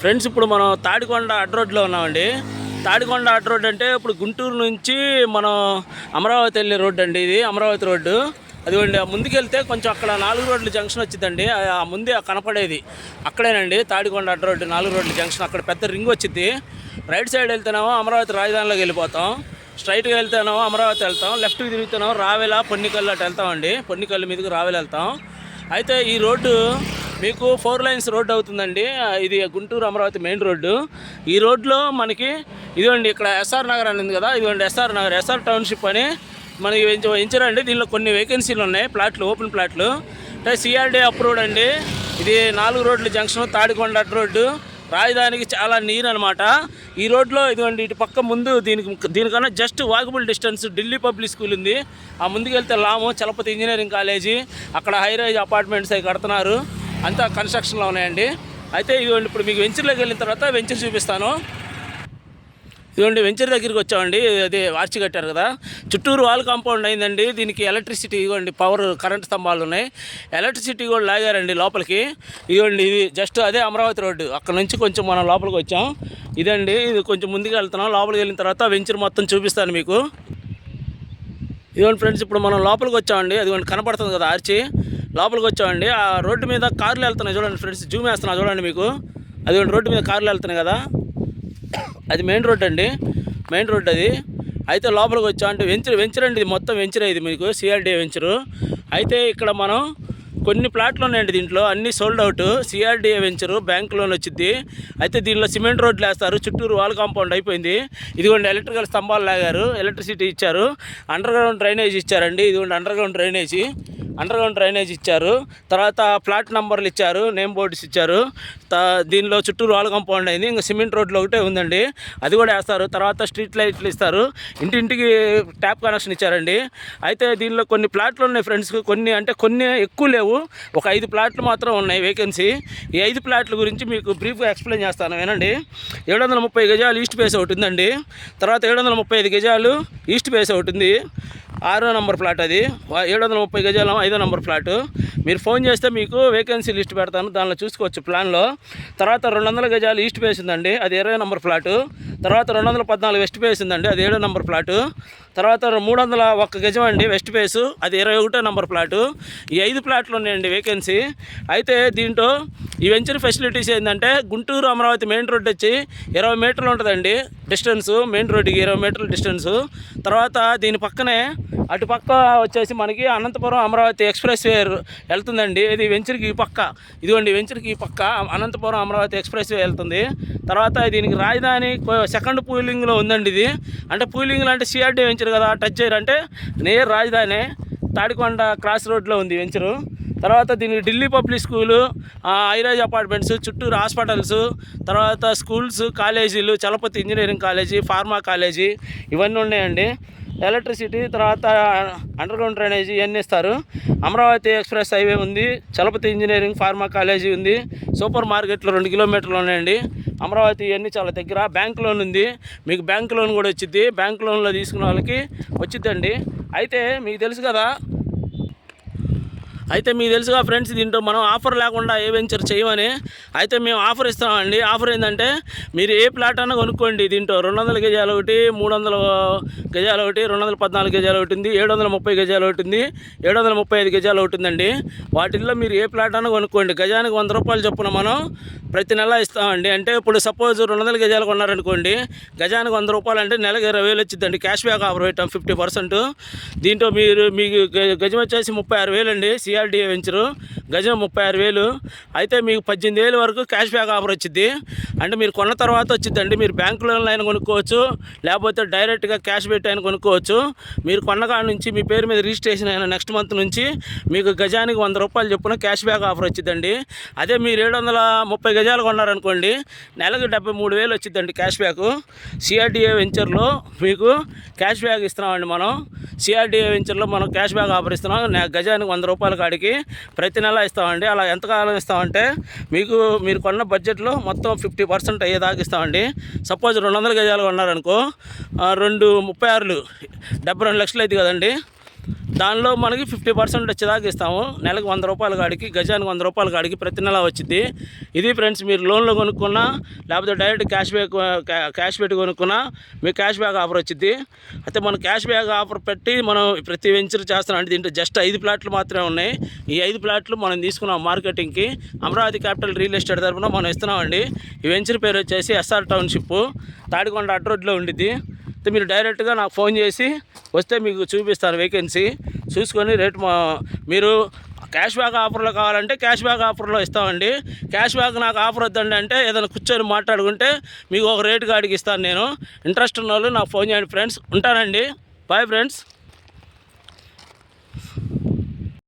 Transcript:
Friends ఇప్పుడు మనం తాడికొండ అడ్డ రోడ్లో ఉన్నామండి. తాడికొండ అడ్డ రోడ్ అంటే ఇప్పుడు గుంటూరు నుంచి మనం అమరావతి వెళ్ళే రోడ్డు అండి. ఇది అమరావతి రోడ్డు. అదిగోండి ముందుకెళ్తే కొంచెం అక్కడ 4 రోడ్ల జంక్షన్ వచ్చిందండి. ఆ ముందే కనపడేది అక్కడేనండి తాడికొండ అడ్డ రోడ్డు 4 రోడ్ల జంక్షన్. అక్కడ పెద్ద రింగ్ వచ్చింది. రైట్ సైడ్ వెళ్తేనేమో అమరావతి రాజధానిలోకి వెళ్ళిపోతాం. స్ట్రైట్గా వెళ్తేనేమో అమరావతి వెళ్తాం. లెఫ్ట్కి తిరుగుతేనేమో రావెల పొన్నికల్లు అటు వెళ్తామండి. పొన్నికల్లు మీదకి రావెల వెళ్తాం. అయితే ఈ రోడ్డు మీకు 4 లైన్స్ రోడ్డు అవుతుందండి. ఇది గుంటూరు అమరావతి మెయిన్ రోడ్డు. ఈ రోడ్లో మనకి ఇదిగోండి ఇక్కడ ఎస్ఆర్ నగర్ అని ఉంది కదా, ఇదిగోండి ఎస్ఆర్ నగర్, ఎస్ఆర్ టౌన్షిప్ అని మనకి వెంచరండి. దీనిలో కొన్ని వేకెన్సీలు ఉన్నాయి, ప్లాట్లు, ఓపెన్ ప్లాట్లు. అంటే సిఆర్డీ అప్రూవ్డ్ అండి. ఇది 4 రోడ్ల జంక్షన్ తాడికొండ అడ్డ రోడ్డు. రాజధానికి చాలా నీరు అనమాట. ఈ రోడ్లో ఇదిగోండి ఇటు పక్క ముందు దీనికన్నా just walkable distance Delhi public school ఉంది. ఆ ముందుకు వెళ్తే లాము చలపతి ఇంజనీరింగ్ కాలేజీ, అక్కడ హైరైజ్ అపార్ట్మెంట్స్ అవి కడుతున్నారు. అంతా కన్స్ట్రక్షన్లో ఉన్నాయండి. అయితే ఇదిగోండి ఇప్పుడు మీకు వెంచర్లోకి వెళ్ళిన తర్వాత వెంచర్ చూపిస్తాను. ఇదిగోండి వెంచర్ దగ్గరికి వచ్చామండి. అదే ఆర్చి కట్టారు కదా, చుట్టూరు వాల్ కాంపౌండ్ అయిందండి. దీనికి ఎలక్ట్రిసిటీ ఇదిగోండి పవర్ కరెంట్ స్తంభాలు ఉన్నాయి. ఎలక్ట్రిసిటీ కూడా లాగారండి లోపలికి. ఇదిగోండి ఇది జస్ట్ అదే అమరావతి రోడ్డు. అక్కడ నుంచి కొంచెం మనం లోపలికి వచ్చాం. ఇదండి ఇది కొంచెం ముందుకు వెళ్తున్నాం. లోపలికి వెళ్ళిన తర్వాత వెంచర్ మొత్తం చూపిస్తాను మీకు. ఇదిగోండి ఫ్రెండ్స్ ఇప్పుడు మనం లోపలికి వచ్చామండి. అదిగోండి కనపడుతుంది కదా ఆర్చి. లోపలికి వచ్చామండి. ఆ రోడ్డు మీద కార్లు వెళ్తున్నాయి చూడండి ఫ్రెండ్స్. జూమ్ వేస్తున్నా చూడండి మీకు. అదిగోండి రోడ్డు మీద కార్లు వెళ్తున్నాయి కదా, అది మెయిన్ రోడ్ అండి. మెయిన్ రోడ్ అది. అయితే లోపలికి వచ్చాం అంటే వెంచర్ అండి. ఇది మొత్తం వెంచర్ ఇది మీకు సిఆర్డీ వెంచరు. అయితే ఇక్కడ మనం కొన్ని ప్లాట్లు ఉన్నాయండి. దీంట్లో అన్నీ sold out. CRDA venture, bank loan వచ్చింది. అయితే దీనిలో సిమెంట్ రోడ్లు వేస్తారు. చుట్టూరు వాల్ కాంపౌండ్ అయిపోయింది. ఇదిగోండి ఎలక్ట్రికల్ స్తంభాలు లాగారు, ఎలక్ట్రిసిటీ ఇచ్చారు, అండర్ గ్రౌండ్ డ్రైనేజ్ ఇచ్చారండి. ఇదిగోండి అండర్ గ్రౌండ్ డ్రైనేజ్ ఇచ్చారు. తర్వాత ప్లాట్ నంబర్లు ఇచ్చారు, నేమ్ బోర్డ్స్ ఇచ్చారు. దీనిలో చుట్టూరు వాల్ కాంపౌండ్ అయింది. ఇంకా సిమెంట్ రోడ్లు ఒకటే ఉందండి, అది కూడా వేస్తారు. తర్వాత స్ట్రీట్ లైట్లు ఇస్తారు. ఇంటింటికి ట్యాప్ కనెక్షన్ ఇచ్చారండి. అయితే దీనిలో కొన్ని ప్లాట్లు ఉన్నాయి ఫ్రెండ్స్. కొన్ని ఎక్కువ లేవు, ఒక 5 ప్లాట్లు మాత్రం ఉన్నాయి వేకెన్సీ. ఈ 5 ప్లాట్ల గురించి మీకు బ్రీఫ్గా ఎక్స్ప్లెయిన్ చేస్తాను వినండి. 730 గజాలు ఈస్ట్ ఫేస్ ఒకటి ఉందండి. తర్వాత 735 గజాలు ఈస్ట్ ఫేస్ ఒకటి ఉంది, 6వ నంబర్ ప్లాట్. అది 730 గజాలు 5వ నంబర్ ప్లాటు. మీరు ఫోన్ చేస్తే మీకు వేకెన్సీ లిస్ట్ పెడతాను, దానిలో చూసుకోవచ్చు ప్లాన్లో. తర్వాత 200 గజాలు ఈస్ట్ ఫేస్ ఉందండి, అది 20వ నంబర్ ప్లాటు. తర్వాత 214 వెస్ట్ ఫేస్ ఉందండి, అది 7వ నంబర్ ప్లాటు. తర్వాత 301 గజం అండి వెస్ట్ ఫేసు, అది 21వ నంబర్ ప్లాటు. ఈ 5 ప్లాట్లు ఉన్నాయండి వేకెన్సీ. అయితే దీంట్లో ఈ వెంచర్ ఫెసిలిటీస్ ఏంటంటే గుంటూరు అమరావతి మెయిన్ రోడ్ వచ్చి 20 మీటర్లు ఉంటుందండి డిస్టెన్సు, మెయిన్ రోడ్డుకి 20 మీటర్ల డిస్టెన్సు. తర్వాత దీని పక్కనే అటు పక్క వచ్చేసి మనకి అనంతపురం అమరావతి ఎక్స్ప్రెస్ వే వెళ్తుందండి. ఇది వెంచర్కి ఈ పక్క, ఇదిగోండి వెంచర్కి ఈ పక్క అనంతపురం అమరావతి ఎక్స్ప్రెస్ వే వెళ్తుంది. తర్వాత దీనికి రాజధాని సెకండ్ పూలింగ్లో ఉందండి. ఇది అంటే పూలింగ్లో అంటే సిఆర్డీ వెంచర్ కదా, టచ్ చేయాలంటే నియర్ రాజధాని తాడికొండ క్రాస్ రోడ్లో ఉంది వెంచరు. తర్వాత దీనికి Delhi public school, high-rise apartments, చుట్టూరు హాస్పిటల్స్, తర్వాత స్కూల్స్, కాలేజీలు, Chalapathi engineering college, pharma college ఇవన్నీ ఉన్నాయండి. ఎలక్ట్రిసిటీ, తర్వాత అండర్ గ్రౌండ్ డ్రైనేజీ ఇవన్నీ ఇస్తారు. అమరావతి ఎక్స్ప్రెస్ హైవే ఉంది, చలపతి ఇంజనీరింగ్ ఫార్మా కాలేజీ ఉంది, సూపర్ మార్కెట్లు 2 కిలోమీటర్లు ఉన్నాయండి. అమరావతి ఇవన్నీ చాలా దగ్గర. బ్యాంక్ లోన్ ఉంది, మీకు బ్యాంక్ లోన్ కూడా వచ్చింది. బ్యాంక్ లోన్లో తీసుకున్న వాళ్ళకి వచ్చిద్దండి. అయితే మీకు తెలుసు కదా ఫ్రెండ్స్, దీంట్లో మనం ఆఫర్ లేకుండా ఏ వెంచర్ చేయమని. అయితే మేము ఆఫర్ ఇస్తామండి. ఆఫర్ ఏంటంటే మీరు ఏ ప్లాట్ అన్నా కొనుక్కోండి. దీంట్లో 200 గజాలు ఒకటి, 300 గజాలు ఒకటి, 214 గజాలు ఒకటి ఉంది, 730 గజాలు ఒకటి ఉంది, 735 గజాలు ఒకటి ఉందండి. వాటిల్లో మీరు ఏ ప్లాట్ అన్నా కొనుక్కోండి. గజానికి 100 రూపాయలు చొప్పున మనం ప్రతి నెల ఇస్తామండి. అంటే ఇప్పుడు సపోజ్ 200 గజాలు కొన్నారనుకోండి, గజానికి 100 రూపాయలు అంటే నెలకు 20,000 వచ్చిందండి. క్యాష్ బ్యాక్ ఆఫర్ పెట్టాం 50%. దీంట్లో మీకు గజం వచ్చేసి 36,000 అండి. సిఆర్డీఏ వెంచరు గజం 36,000. అయితే మీకు 18,000 వరకు క్యాష్ బ్యాక్ ఆఫర్ వచ్చింది. అంటే మీరు కొన్న తర్వాత వచ్చిందండి. మీరు బ్యాంకు లోన్లో అయినా కొనుక్కోవచ్చు, లేకపోతే డైరెక్ట్గా క్యాష్ పెట్టి అయినా కొనుక్కోవచ్చు. మీరు కొన్న కాడ నుంచి మీ పేరు మీద రిజిస్ట్రేషన్ అయిన నెక్స్ట్ మంత్ నుంచి మీకు గజానికి 100 రూపాయలు చొప్పున క్యాష్ బ్యాక్ ఆఫర్ వచ్చిందండి. అదే మీరు 730 గజాలు కొన్నారనుకోండి, నెలకు 73,000 వచ్చిందండి క్యాష్ బ్యాక్. సిఆర్డీఏ వెంచర్లో మీకు క్యాష్ బ్యాక్ ఇస్తున్నామండి. మనం సిఆర్డీఏ వెంచర్లో మనం క్యాష్ బ్యాక్ ఆఫర్ ఇస్తున్నాం. గజానికి 100 రూపాయల కాడికి ప్రతి నెల ఇస్తామండి. అలా ఎంతకాలం ఇస్తామంటే మీరు కొన్న బడ్జెట్లో మొత్తం 50% అయ్యేదాకా ఇస్తామండి. సపోజ్ 200 గజాలు కొన్నారనుకో, 2 36 72 లక్షలు అవుతుంది కదండి. దానిలో మనకి 50% వచ్చేదాకా ఇస్తాము. నెలకు 100 రూపాయల కాడికి, గజానికి 100 రూపాయల కాడికి ప్రతి నెల వచ్చింది. ఇది ఫ్రెండ్స్, మీరు లోన్లో కొనుక్కున్నా లేకపోతే డైరెక్ట్ క్యాష్ పెట్టి కొనుక్కున్నా మీకు క్యాష్ బ్యాక్ ఆఫర్ వచ్చింది. అయితే మనం క్యాష్ బ్యాక్ ఆఫర్ పెట్టి మనం ప్రతి వెంచర్ చేస్తున్నాం. అంటే దీంట్లో జస్ట్ 5 ప్లాట్లు మాత్రమే ఉన్నాయి. ఈ 5 ప్లాట్లు మనం తీసుకున్నాం మార్కెటింగ్కి. అమరావతి క్యాపిటల్ రియల్ ఎస్టేట్ తరఫున మనం ఇస్తున్నామండి. ఈ వెంచర్ పేరు వచ్చేసి ఎస్ఆర్ టౌన్షిప్, తాడికొండ అడ్రోడ్లో ఉండిద్ది. అయితే మీరు డైరెక్ట్గా నాకు ఫోన్ చేసి వస్తే మీకు చూపిస్తాను వేకెన్సీ చూసుకొని రేటు. మీరు క్యాష్ బ్యాక్ ఆఫర్లో కావాలంటే క్యాష్ బ్యాక్ ఆఫర్లో ఇస్తామండి. క్యాష్ బ్యాక్ నాకు ఆఫర్ వద్దండి అంటే ఏదైనా కూర్చొని మాట్లాడుకుంటే మీకు ఒక రేటు కాడికి ఇస్తాను నేను. ఇంట్రెస్ట్ ఉన్న వాళ్ళు నాకు ఫోన్ చేయండి ఫ్రెండ్స్. ఉంటానండి. Bye friends.